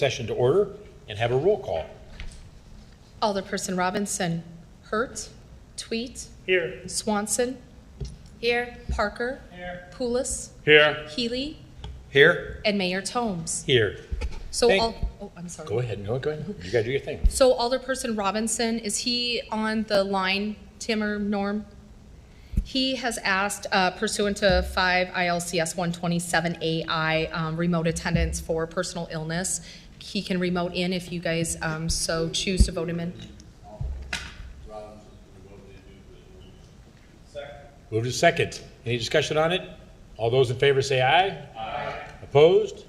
session to order and have a roll call. Alderperson Robinson, Hurt, Tweet, Here. Swanson, here, Parker, here, Poulos, Here. Healy, Here. and Mayor Tomes. Here. So, Thank- I'm sorry. Go ahead. No, go ahead. You gotta do your thing. So Alderperson Robinson, is he on the line, Tim or Norm? He has asked pursuant to 5 ILCS 127AI remote attendance for personal illness. He can remote in if you guys so choose to vote him in. Move to second. Any discussion on it? All those in favor say aye. Aye. Opposed?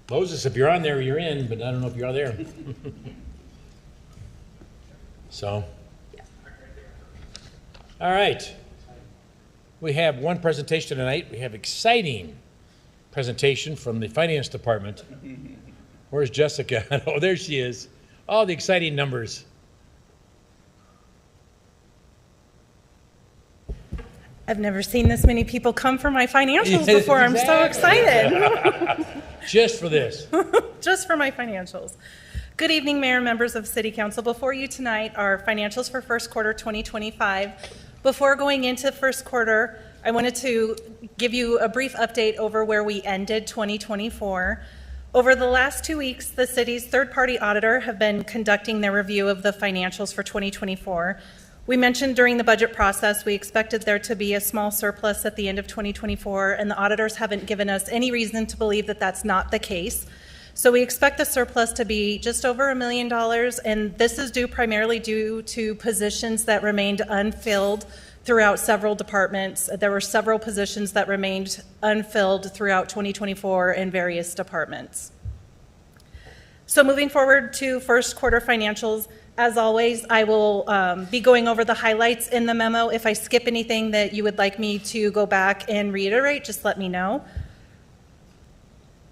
Moses, if you're on there, you're in, but I don't know if you're there. So. All right. We have one presentation tonight. We have exciting presentation from the finance department. Where's Jessica? Oh, there she is. All the exciting numbers. I've never seen this many people come for my financials before. I'm so excited. Just for this. Just for my financials. Good evening, Mayor and members of City Council. Before you tonight are financials for first quarter 2025. Before going into first quarter, I wanted to give you a brief update over where we ended 2024. Over the last 2 weeks, the city's third-party auditor have been conducting their review of the financials for 2024. We mentioned during the budget process we expected there to be a small surplus at the end of 2024, and the auditors haven't given us any reason to believe that that's not the case. So we expect the surplus to be just over $1 million, and this is primarily due to positions that remained unfilled throughout several departments. There were several positions that remained unfilled throughout 2024 in various departments. So moving forward to first quarter financials, as always, I will be going over the highlights in the memo. If I skip anything that you would like me to go back and reiterate, just let me know.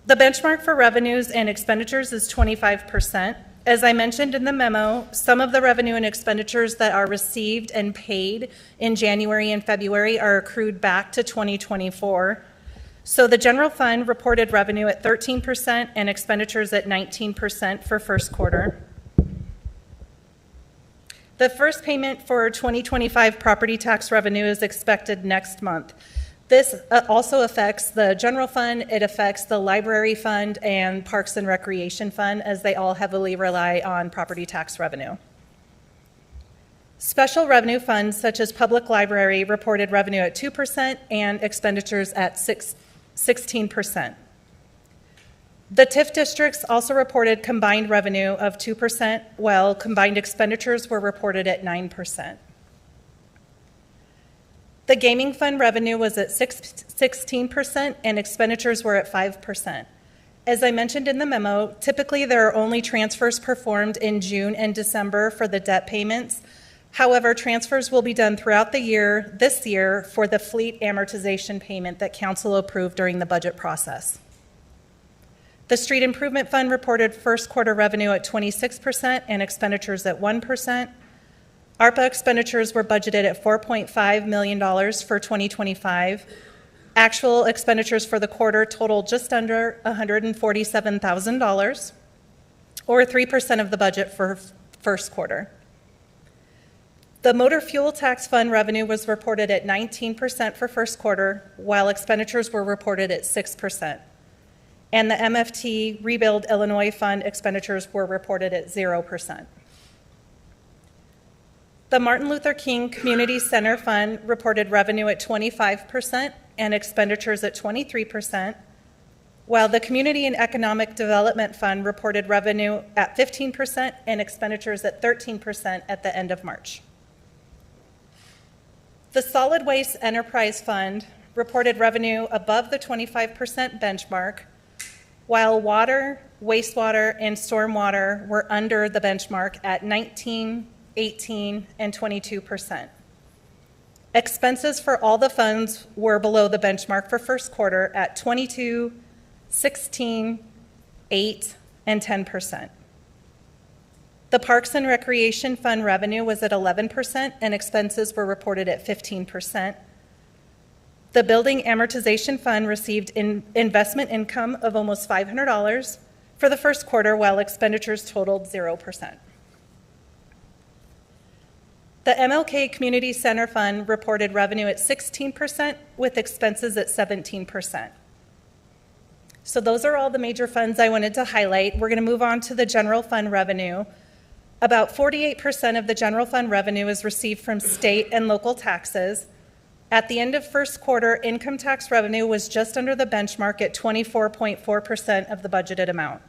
The benchmark for revenues and expenditures is 25%. As I mentioned in the memo, some of the revenue and expenditures that are received and paid in January and February are accrued back to 2024. So the general fund reported revenue at 13% and expenditures at 19% for first quarter. The first payment for 2025 property tax revenue is expected next month. This also affects the general fund, it affects the library fund and parks and recreation fund, as they all heavily rely on property tax revenue. Special revenue funds such as public library reported revenue at 2% and expenditures at 16%. The TIF districts also reported combined revenue of 2%, while combined expenditures were reported at 9%. The gaming fund revenue was at 16% and expenditures were at 5%. As I mentioned in the memo, typically there are only transfers performed in June and December for the debt payments. However, transfers will be done throughout the year, this year, for the fleet amortization payment that council approved during the budget process. The Street Improvement Fund reported first quarter revenue at 26% and expenditures at 1%. ARPA expenditures were budgeted at $4.5 million for 2025. Actual expenditures for the quarter totaled just under $147,000, or 3% of the budget for first quarter. The Motor Fuel Tax Fund revenue was reported at 19% for first quarter, while expenditures were reported at 6%. And the MFT Rebuild Illinois Fund expenditures were reported at 0%. The Martin Luther King Community Center Fund reported revenue at 25% and expenditures at 23%, while the Community and Economic Development Fund reported revenue at 15% and expenditures at 13% at the end of March. The Solid Waste Enterprise Fund reported revenue above the 25% benchmark, while water, wastewater, and stormwater were under the benchmark at 19%, 18%, and 22%. Expenses for all the funds were below the benchmark for first quarter at 22%, 16%, 8%, and 10%. The Parks and Recreation Fund revenue was at 11% and expenses were reported at 15%. The Building Amortization Fund received investment income of almost $500 for the first quarter, while expenditures totaled 0%. The MLK Community Center Fund reported revenue at 16% with expenses at 17%. So those are all the major funds I wanted to highlight. We're going to move on to the general fund revenue. About 48% of the general fund revenue is received from state and local taxes. At the end of first quarter, income tax revenue was just under the benchmark at 24.4% of the budgeted amount.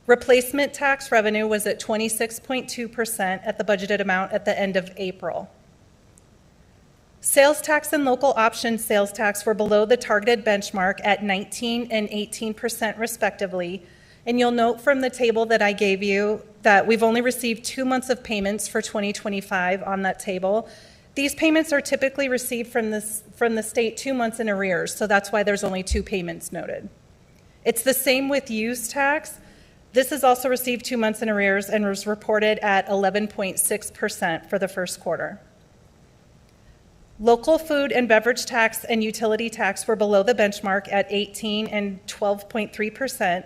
Replacement tax revenue was at 26.2% at the budgeted amount at the end of April. Sales tax and local option sales tax were below the targeted benchmark at 19 and 18% respectively. And you'll note from the table that I gave you that we've only received 2 months of payments for 2025 on that table. These payments are typically received from the state 2 months in arrears, so that's why there's only 2 payments noted. It's the same with use tax. This is also received 2 months in arrears and was reported at 11.6% for the first quarter. Local food and beverage tax and utility tax were below the benchmark at 18 and 12.3%.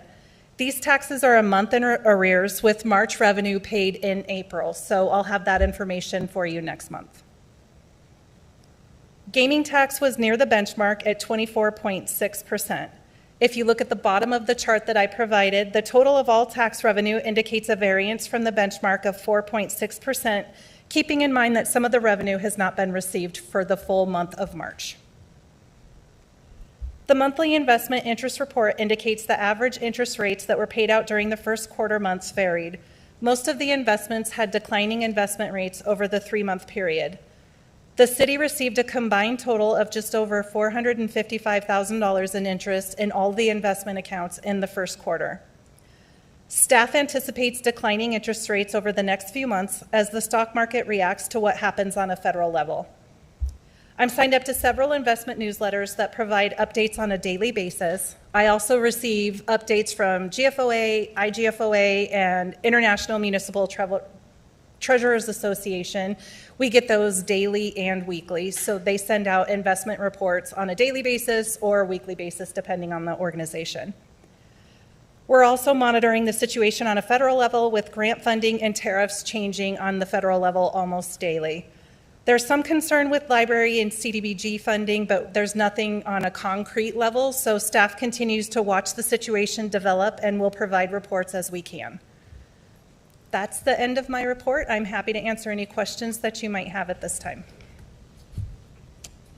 These taxes are a month in arrears with March revenue paid in April, so I'll have that information for you next month. Gaming tax was near the benchmark at 24.6%. If you look at the bottom of the chart that I provided, the total of all tax revenue indicates a variance from the benchmark of 4.6%, keeping in mind that some of the revenue has not been received for the full month of March. The monthly investment interest report indicates the average interest rates that were paid out during the first quarter months varied. Most of the investments had declining investment rates over the 3-month period. The city received a combined total of just over $455,000 in interest in all the investment accounts in the first quarter. Staff anticipates declining interest rates over the next few months as the stock market reacts to what happens on a federal level. I'm signed up to several investment newsletters that provide updates on a daily basis. I also receive updates from GFOA, IGFOA, and International Municipal Treasurers Association. We get those daily and weekly, so they send out investment reports on a daily basis or a weekly basis, depending on the organization. We're also monitoring the situation on a federal level with grant funding and tariffs changing on the federal level almost daily. There's some concern with library and CDBG funding, but there's nothing on a concrete level, so staff continues to watch the situation develop and will provide reports as we can. That's the end of my report. I'm happy to answer any questions that you might have at this time.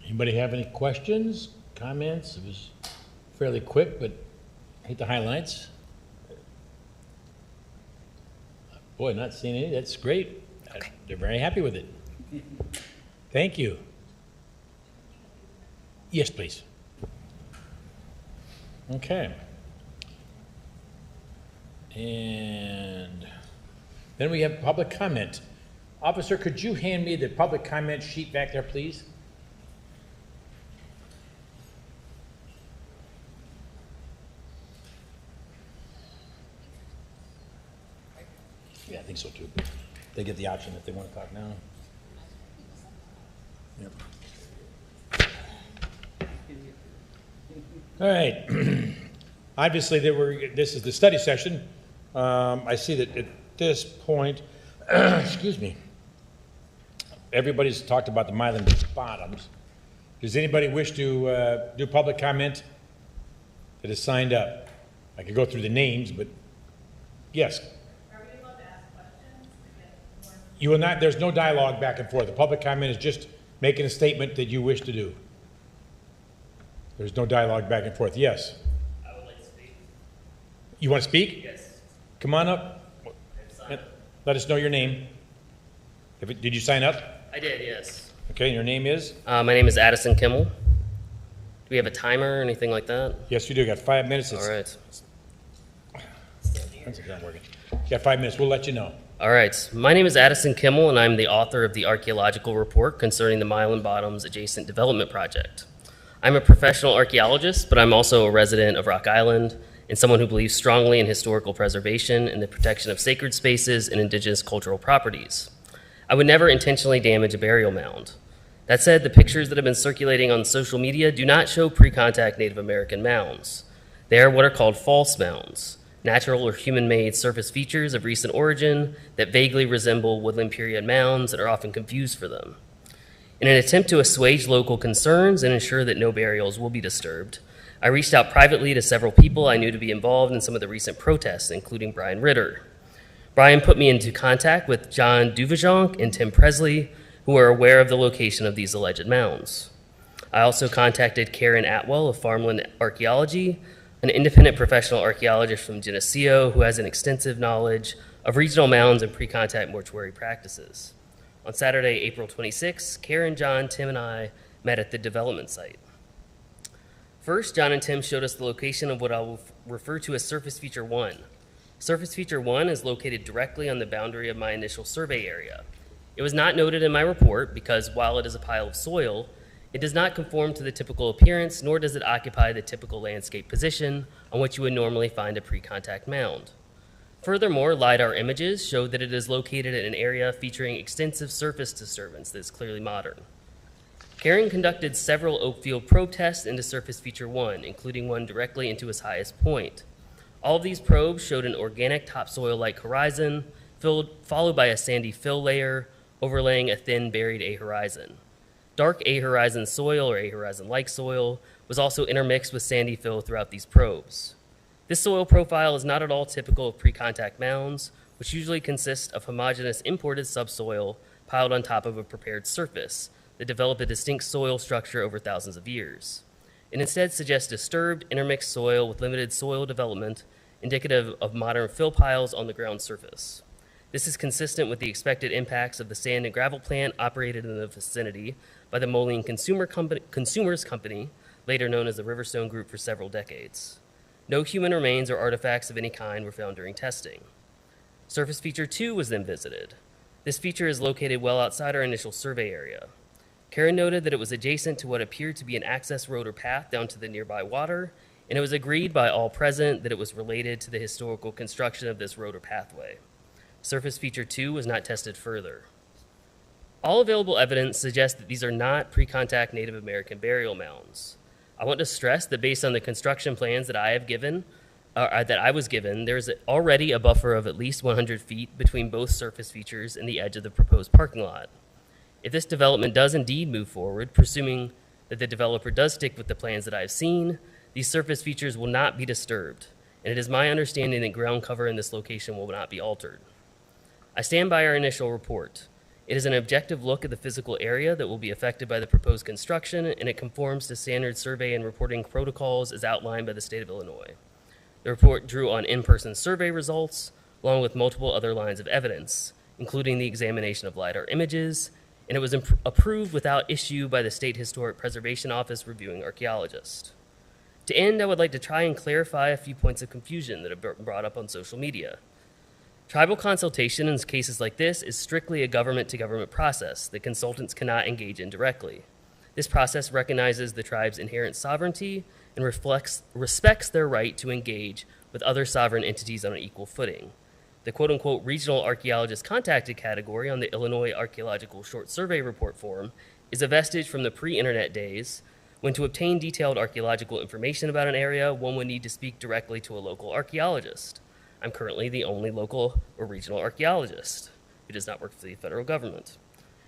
Anybody have any questions, comments? It was fairly quick, but hit the highlights. Boy, not seeing any. That's great. Okay. They're very happy with it. Thank you. Yes, please. Okay. And then we have public comment. Officer, could you hand me the public comment sheet back there, please? Yeah, I think so too. They get the option if they want to talk now. Yep. All right. Obviously, this is the study session. I see that at this point, excuse me, everybody's talked about the Milan bottoms. Does anybody wish to do public comment that is signed up? I could go through the names, but yes. Are we allowed to ask questions? You will not, there's no dialogue back and forth. The public comment is just making a statement that you wish to do. There's no dialogue back and forth. Yes? I would like to speak. You want to speak? Yes. Come on up. Let us know your name. Did you sign up? I did, yes. Okay, and your name is? My name is Addison Kimmel. Do we have a timer or anything like that? Yes, you do. Got 5 minutes. All right. That's not working. You got 5 minutes. We'll let you know. All right. My name is Addison Kimmel, and I'm the author of the archaeological report concerning the Milan Bottoms Adjacent Development Project. I'm a professional archaeologist, but I'm also a resident of Rock Island and someone who believes strongly in historical preservation and the protection of sacred spaces and indigenous cultural properties. I would never intentionally damage a burial mound. That said, the pictures that have been circulating on social media do not show pre-contact Native American mounds. They are what are called false mounds. natural or human-made surface features of recent origin that vaguely resemble woodland period mounds and are often confused for them. In an attempt to assuage local concerns and ensure that no burials will be disturbed, I reached out privately to several people I knew to be involved in some of the recent protests, including Brian Ritter. Brian put me into contact with John Duvajonc and Tim Presley, who are aware of the location of these alleged mounds. I also contacted Karen Atwell of Farmland Archaeology, an independent professional archaeologist from Geneseo who has an extensive knowledge of regional mounds and pre-contact mortuary practices. On Saturday, April 26, Karen, John, Tim, and I met at the development site. First, John and Tim showed us the location of what I will refer to as Surface Feature 1. Surface Feature 1 is located directly on the boundary of my initial survey area. It was not noted in my report because while it is a pile of soil, it does not conform to the typical appearance, nor does it occupy the typical landscape position on which you would normally find a pre-contact mound. Furthermore, LiDAR images show that it is located in an area featuring extensive surface disturbance that is clearly modern. Karen conducted several Oakfield probe tests into Surface Feature 1, including one directly into its highest point. All of these probes showed an organic topsoil-like horizon, followed by a sandy fill layer overlaying a thin buried A-horizon. Dark A-horizon soil or A-horizon-like soil was also intermixed with sandy fill throughout these probes. This soil profile is not at all typical of pre-contact mounds, which usually consist of homogeneous imported subsoil piled on top of a prepared surface that develop a distinct soil structure over thousands of years. It instead suggests disturbed, intermixed soil with limited soil development, indicative of modern fill piles on the ground surface. This is consistent with the expected impacts of the sand and gravel plant operated in the vicinity by the Moline Consumers Company, later known as the Riverstone Group, for several decades. No human remains or artifacts of any kind were found during testing. Surface Feature 2 was then visited. This feature is located well outside our initial survey area. Karen noted that it was adjacent to what appeared to be an access road or path down to the nearby water, and it was agreed by all present that it was related to the historical construction of this road or pathway. Surface Feature 2 was not tested further. All available evidence suggests that these are not pre-contact Native American burial mounds. I want to stress that based on the construction plans that I was given, there is already a buffer of at least 100 feet between both surface features and the edge of the proposed parking lot. If this development does indeed move forward, presuming that the developer does stick with the plans that I've seen, these surface features will not be disturbed, and it is my understanding that ground cover in this location will not be altered. I stand by our initial report. It is an objective look at the physical area that will be affected by the proposed construction, and it conforms to standard survey and reporting protocols as outlined by the state of Illinois. The report drew on in-person survey results, along with multiple other lines of evidence, including the examination of LiDAR images, and it was approved without issue by the State Historic Preservation Office reviewing archaeologist. To end, I would like to try and clarify a few points of confusion that have been brought up on social media. Tribal consultation in cases like this is strictly a government-to-government process that consultants cannot engage in directly. This process recognizes the tribe's inherent sovereignty and respects their right to engage with other sovereign entities on an equal footing. The quote-unquote regional archaeologist contacted category on the Illinois Archaeological Short Survey Report form is a vestige from the pre-internet days when to obtain detailed archaeological information about an area, one would need to speak directly to a local archaeologist. I'm currently the only local or regional archaeologist who does not work for the federal government.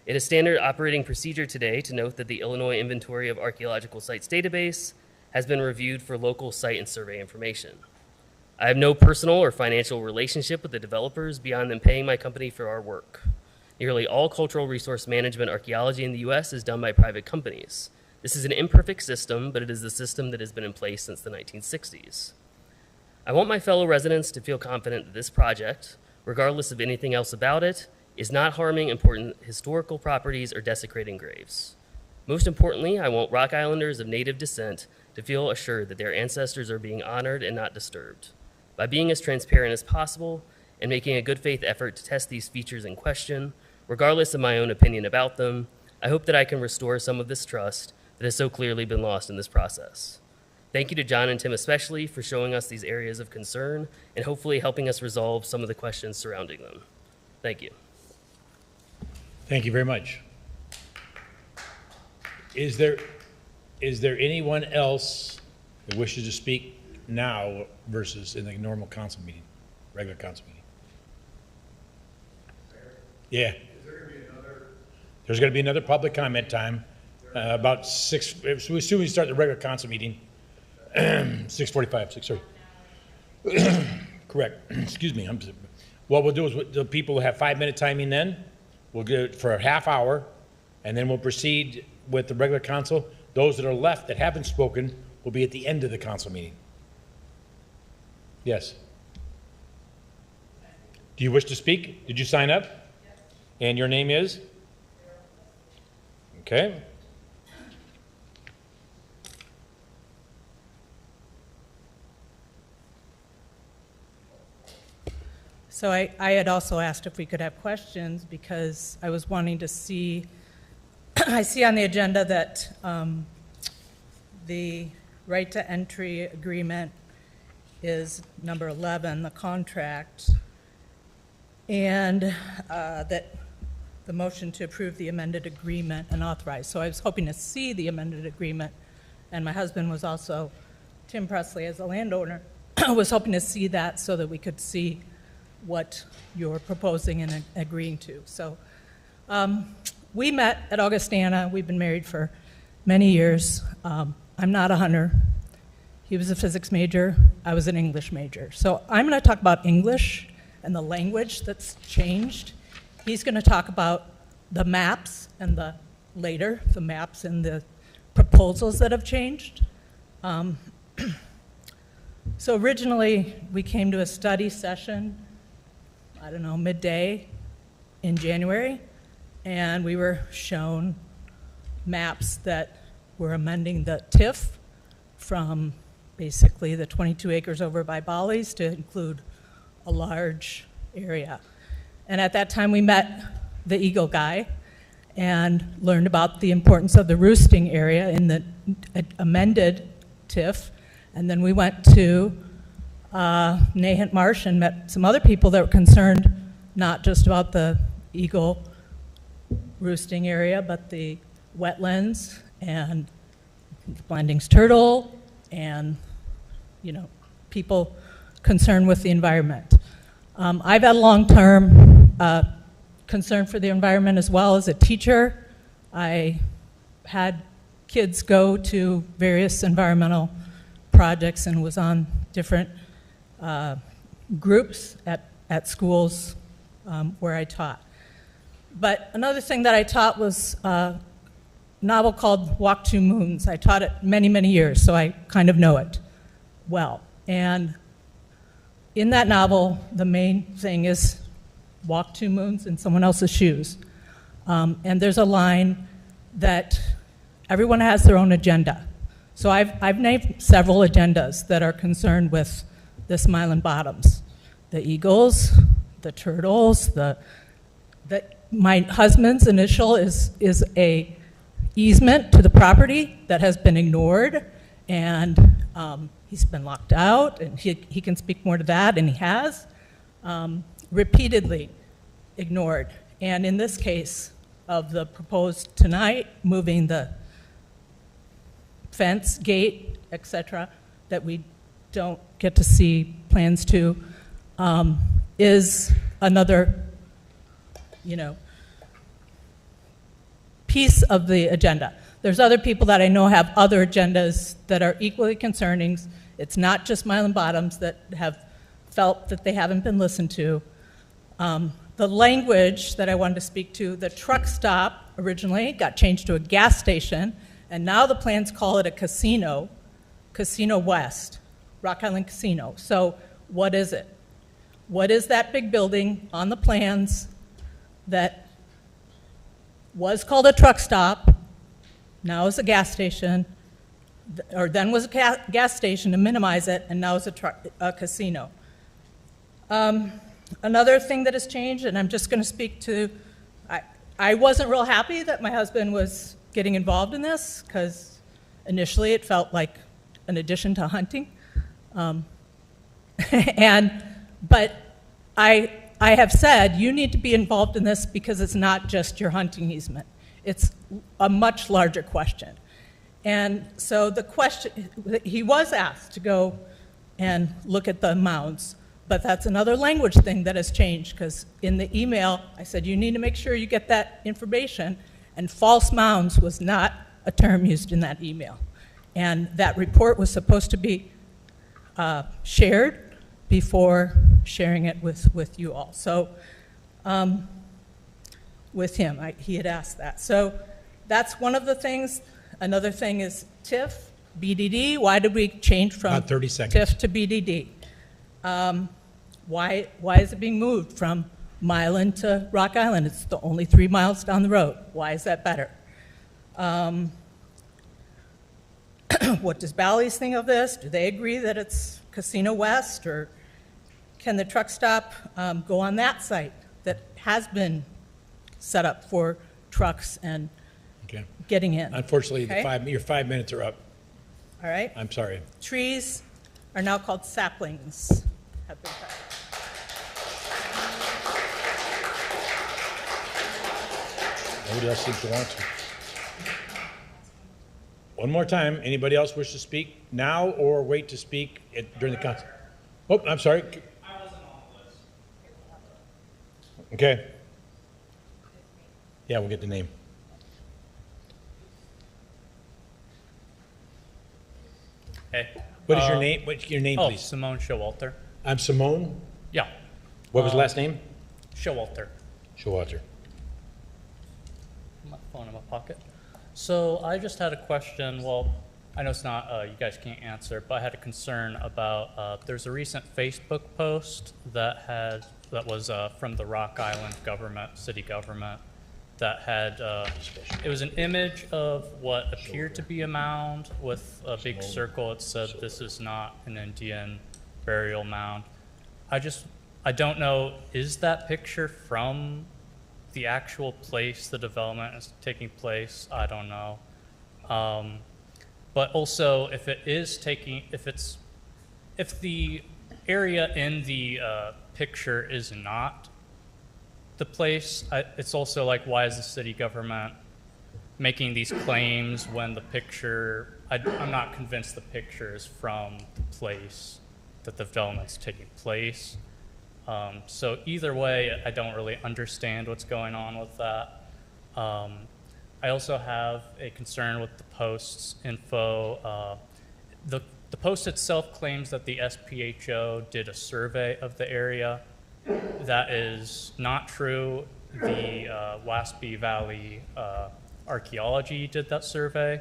It is standard operating procedure today to note that the Illinois Inventory of Archaeological Sites database has been reviewed for local site and survey information. I have no personal or financial relationship with the developers beyond them paying my company for our work. Nearly all cultural resource management archaeology in the U.S. is done by private companies. This is an imperfect system, but it is the system that has been in place since the 1960s. I want my fellow residents to feel confident that this project, regardless of anything else about it, is not harming important historical properties or desecrating graves. Most importantly, I want Rock Islanders of Native descent to feel assured that their ancestors are being honored and not disturbed. By being as transparent as possible and making a good faith effort to test these features in question, regardless of my own opinion about them, I hope that I can restore some of this trust that has so clearly been lost in this process. Thank you to John and Tim especially for showing us these areas of concern and hopefully helping us resolve some of the questions surrounding them. Thank you. Thank you very much. Is there anyone else that wishes to speak now versus in the normal council meeting, regular council meeting. Yeah. There's going to be another public comment time, about 6, as soon as we start the regular council meeting, 6:45, 6:30. Correct, excuse me. What we'll do is, the people will have 5-minute timing then, we'll do it for a half hour, and then we'll proceed with the regular council. Those that are left that haven't spoken will be at the end of the council meeting. Yes? Do you wish to speak? Did you sign up? And your name is? Okay. So I had also asked if we could have questions because I was wanting to see, I see on the agenda that the right to entry agreement is number 11, the contract, and that the motion to approve the amended agreement and authorize. So I was hoping to see the amended agreement, and my husband was also, Tim Presley, as a landowner, was hoping to see that so that we could see what you're proposing and agreeing to. So we met at Augustana. We've been married for many years. I'm not a hunter. He was a physics major. I was an English major. So I'm going to talk about English and the language that's changed. He's going to talk about the maps and the maps and the proposals that have changed. So originally, we came to a study session, I don't know, midday in January, and we were shown maps that were amending the TIF from basically the 22 acres over by Bolly's to include a large area. And at that time, we met the Eagle guy and learned about the importance of the roosting area in the amended TIF. And then we went to Nahant Marsh and met some other people that were concerned not just about the eagle roosting area, but the wetlands and the Blandings turtle and, you know, people concerned with the environment. I've had a long-term concern for the environment as well as a teacher. I had kids go to various environmental projects and was on different groups at schools where I taught. But another thing that I taught was a novel called Walk Two Moons. I taught it many, many years, so I kind of know it well. And in that novel, the main thing is walk 2 moons in someone else's shoes. And there's a line that everyone has their own agenda. So I've named several agendas that are concerned with the Smiling Bottoms. The eagles, the turtles, my husband's initial is a easement to the property that has been ignored, and he's been locked out, and he can speak more to that, and he has repeatedly ignored. And in this case of the proposed tonight, moving the fence, gate, etc., that we don't get to see plans to, is another, you know, piece of the agenda. There's other people that I know have other agendas that are equally concerning. It's not just Mylan Bottoms that have felt that they haven't been listened to. The language that I wanted to speak to, the truck stop originally got changed to a gas station, and now the plans call it a casino, Casino West, Rock Island Casino. So what is it? What is that big building on the plans that was called a truck stop, now is a gas station, or then was a gas station to minimize it, and now is a casino? Another thing that has changed, and I'm just going to speak to, I wasn't real happy that my husband was getting involved in this, because initially it felt like an addition to hunting. But I have said, you need to be involved in this because it's not just your hunting easement. It's a much larger question. And so the question, he was asked to go and look at the mounds. But that's another language thing that has changed, because in the email, I said, you need to make sure you get that information, and false mounds was not a term used in that email. And that report was supposed to be shared before sharing it with you all. So with him, he had asked that. So that's one of the things. Another thing is TIF, BDD. Why did we change from About 30 seconds. TIF to BDD? Why is it being moved from Milan to Rock Island? It's the only 3 miles down the road. Why is that better? What does Bally's think of this? Do they agree that it's Casino West, or can the truck stop go on that site that has been set up for trucks and Okay. getting in? Unfortunately, Okay. your 5 minutes are up. All right? I'm sorry. Trees are now called saplings. Have been cut. Nobody else seems to want to. One more time, anybody else wish to speak now or wait to speak during the council? Oh, I'm sorry. I wasn't on the list. Okay. Yeah, we'll get the name. Hey. What is your name? What's your name, Oh, please? Simone Showalter. I'm Simone. Yeah, What was the last name? Showalter. Showalter. My phone in my pocket. So I just had a question. Well, I know it's not, you guys can't answer, but I had a concern about, there's a recent Facebook post that was from the Rock Island government, city government, that had, it was an image of what appeared to be a mound with a big circle. It said, "This is not an Indian burial mound." I don't know, is that picture from the actual place the development is taking place? I don't know. But also, if the area in the picture is not the place, it's also like, why is the city government making these claims when the picture, I'm not convinced the picture is from the place that the development's taking place. So either way, I don't really understand what's going on with that. I also have a concern with the post's info. The post itself claims that the SPHO did a survey of the area. That is not true. The Waspy Valley Archaeology did that survey.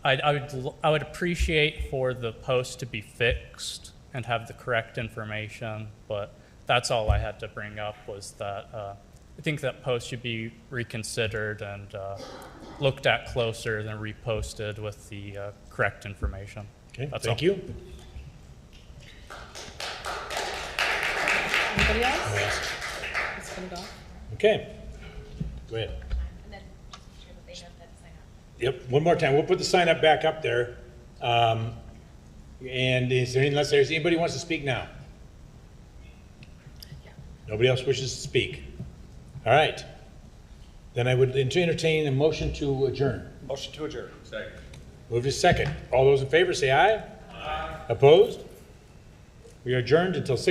I would appreciate for the post to be fixed and have the correct information, but that's all I had to bring up, was that I think that post should be reconsidered and looked at closer than reposted with the correct information. Okay, That's thank all. you. Anybody else? It's gonna go. Okay. Go ahead. And then just make sure that they have that sign up. Yep, one more time. We'll put the sign up back up there. And unless there's anybody who wants to speak now? Nobody else wishes to speak? All right. Then I would entertain a motion to adjourn. Motion to adjourn. Second. Move to second. All those in favor say aye. Aye. Opposed? We are adjourned until 6.